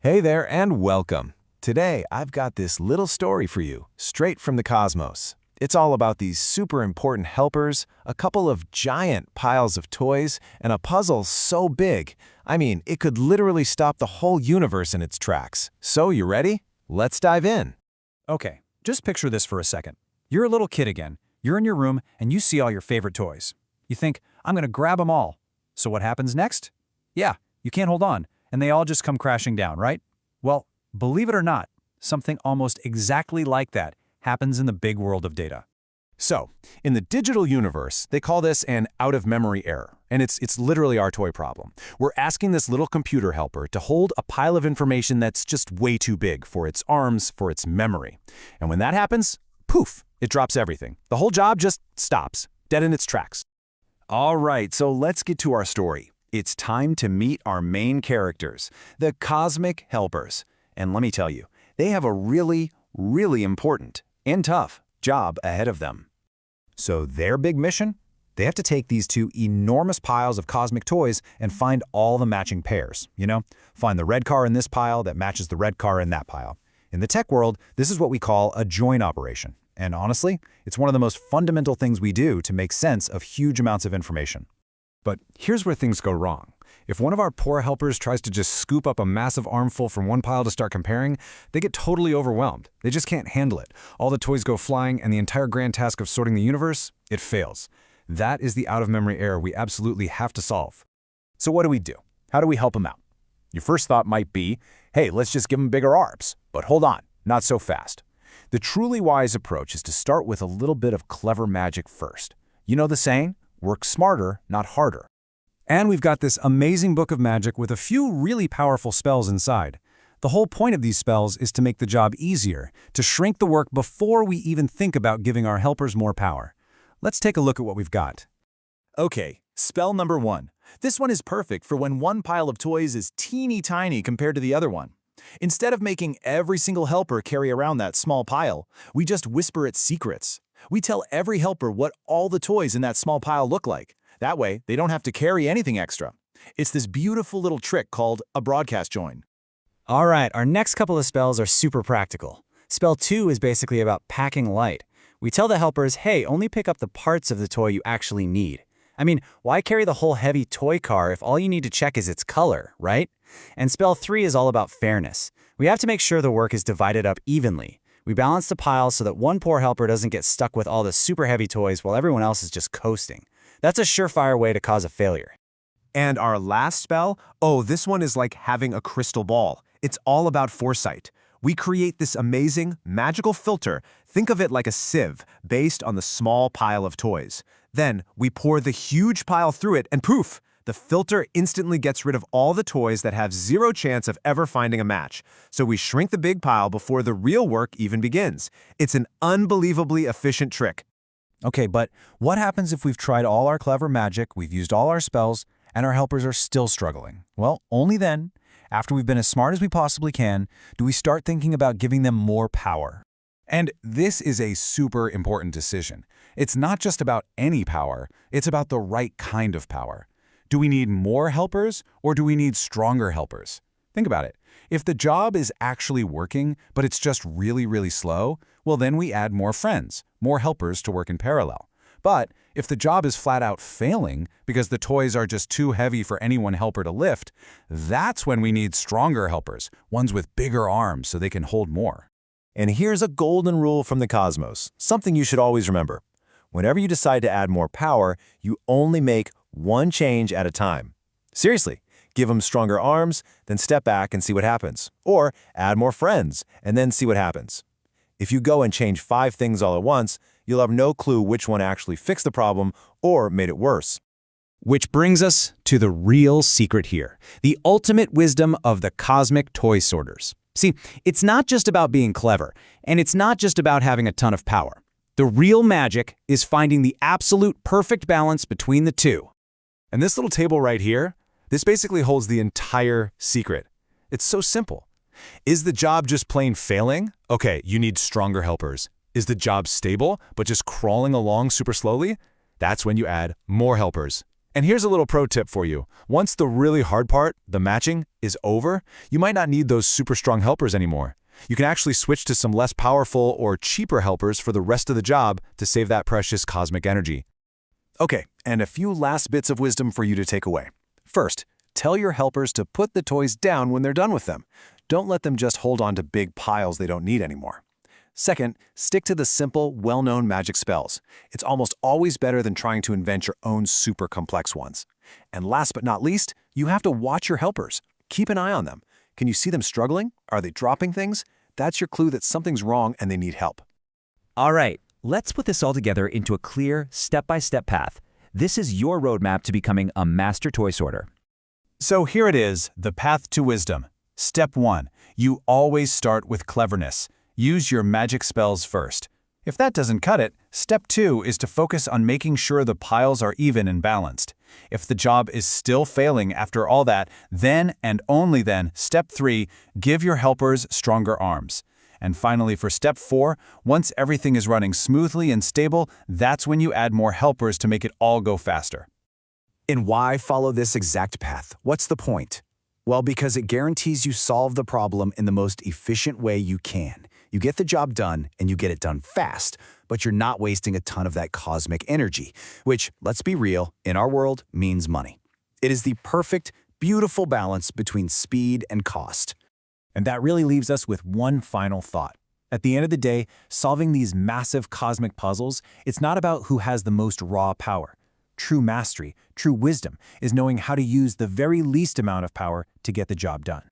Hey there and welcome. Today, I've got this little story for you, straight from the cosmos. It's all about these super important helpers, a couple of giant piles of toys, and a puzzle so big. I mean, it could literally stop the whole universe in its tracks. So, you ready? Let's dive in. Okay, just picture this for a second. You're a little kid again. You're in your room and you see all your favorite toys. You think, I'm gonna grab them all. So what happens next? Yeah, you can't hold on, and they all just come crashing down, right? Well, believe it or not, something almost exactly like that happens in the big world of data. So, in the digital universe, they call this an out-of-memory error, and it's literally our toy problem. We're asking this little computer helper to hold a pile of information that's just way too big for its arms, for its memory. And when that happens, poof, it drops everything. The whole job just stops, dead in its tracks. All right, so let's get to our story. It's time to meet our main characters, the Cosmic Helpers. And let me tell you, they have a really important and tough job ahead of them. So their big mission? They have to take these two enormous piles of cosmic toys and find all the matching pairs, Find the red car in this pile that matches the red car in that pile. In the tech world, this is what we call a join operation. And honestly, it's one of the most fundamental things we do to make sense of huge amounts of information. But here's where things go wrong. If one of our poor helpers tries to just scoop up a massive armful from one pile to start comparing, they get totally overwhelmed. They just can't handle it. All the toys go flying, and the entire grand task of sorting the universe, it fails. That is the out-of-memory error we absolutely have to solve. So what do? How do we help them out? Your first thought might be, hey, let's just give them bigger arms. But hold on, not so fast. The truly wise approach is to start with a little bit of clever magic first. You know the saying? Work smarter, not harder. And we've got this amazing book of magic with a few really powerful spells inside. The whole point of these spells is to make the job easier, to shrink the work before we even think about giving our helpers more power. Let's take a look at what we've got. Okay, spell number 1. This one is perfect for when one pile of toys is teeny tiny compared to the other one. Instead of making every single helper carry around that small pile, we just whisper its secrets. We tell every helper what all the toys in that small pile look like. That way, they don't have to carry anything extra. It's this beautiful little trick called a broadcast join. All right, our next couple of spells are super practical. Spell 2 is basically about packing light. We tell the helpers, hey, only pick up the parts of the toy you actually need. I mean, why carry the whole heavy toy car if all you need to check is its color, right? And spell 3 is all about fairness. We have to make sure the work is divided up evenly. We balance the piles so that one poor helper doesn't get stuck with all the super heavy toys while everyone else is just coasting. That's a surefire way to cause a failure. And our last spell? Oh, this one is like having a crystal ball. It's all about foresight. We create this amazing, magical filter. Think of it like a sieve based on the small pile of toys. Then we pour the huge pile through it and poof! The filter instantly gets rid of all the toys that have zero chance of ever finding a match. So we shrink the big pile before the real work even begins. It's an unbelievably efficient trick. Okay, but what happens if we've tried all our clever magic, we've used all our spells, and our helpers are still struggling? Well, only then, after we've been as smart as we possibly can, do we start thinking about giving them more power. And this is a super important decision. It's not just about any power, it's about the right kind of power. Do we need more helpers, or do we need stronger helpers? Think about it. If the job is actually working, but it's just really slow, well then we add more friends, more helpers to work in parallel. But if the job is flat out failing because the toys are just too heavy for any one helper to lift, that's when we need stronger helpers, ones with bigger arms so they can hold more. And here's a golden rule from the cosmos, something you should always remember. Whenever you decide to add more power, you only make one change at a time. Seriously, give them stronger arms, then step back and see what happens. Or add more friends, and then see what happens. If you go and change 5 things all at once, you'll have no clue which one actually fixed the problem or made it worse. Which brings us to the real secret here, the ultimate wisdom of the cosmic toy sorters. See, it's not just about being clever, and it's not just about having a ton of power. The real magic is finding the absolute perfect balance between the two. And this little table right here, this basically holds the entire secret. It's so simple. Is the job just plain failing? Okay, you need stronger helpers. Is the job stable, but just crawling along super slowly? That's when you add more helpers. And here's a little pro tip for you. Once the really hard part, the matching, is over, you might not need those super strong helpers anymore. You can actually switch to some less powerful or cheaper helpers for the rest of the job to save that precious cosmic energy. Okay, and a few last bits of wisdom for you to take away. First, tell your helpers to put the toys down when they're done with them. Don't let them just hold on to big piles they don't need anymore. Second, stick to the simple, well-known magic spells. It's almost always better than trying to invent your own super complex ones. And last but not least, you have to watch your helpers. Keep an eye on them. Can you see them struggling? Are they dropping things? That's your clue that something's wrong and they need help. All right, let's put this all together into a clear, step-by-step path. This is your roadmap to becoming a master toy sorter. So here it is, the path to wisdom. Step 1. You always start with cleverness. Use your magic spells first. If that doesn't cut it, step 2 is to focus on making sure the piles are even and balanced. If the job is still failing after all that, then and only then, step 3, give your helpers stronger arms. And finally, for step 4, once everything is running smoothly and stable, that's when you add more helpers to make it all go faster. And why follow this exact path? What's the point? Well, because it guarantees you solve the problem in the most efficient way you can. You get the job done, and you get it done fast, but you're not wasting a ton of that cosmic energy, which, let's be real, in our world means money. It is the perfect, beautiful balance between speed and cost. And that really leaves us with one final thought. At the end of the day, solving these massive cosmic puzzles, it's not about who has the most raw power. True mastery, true wisdom, is knowing how to use the very least amount of power to get the job done.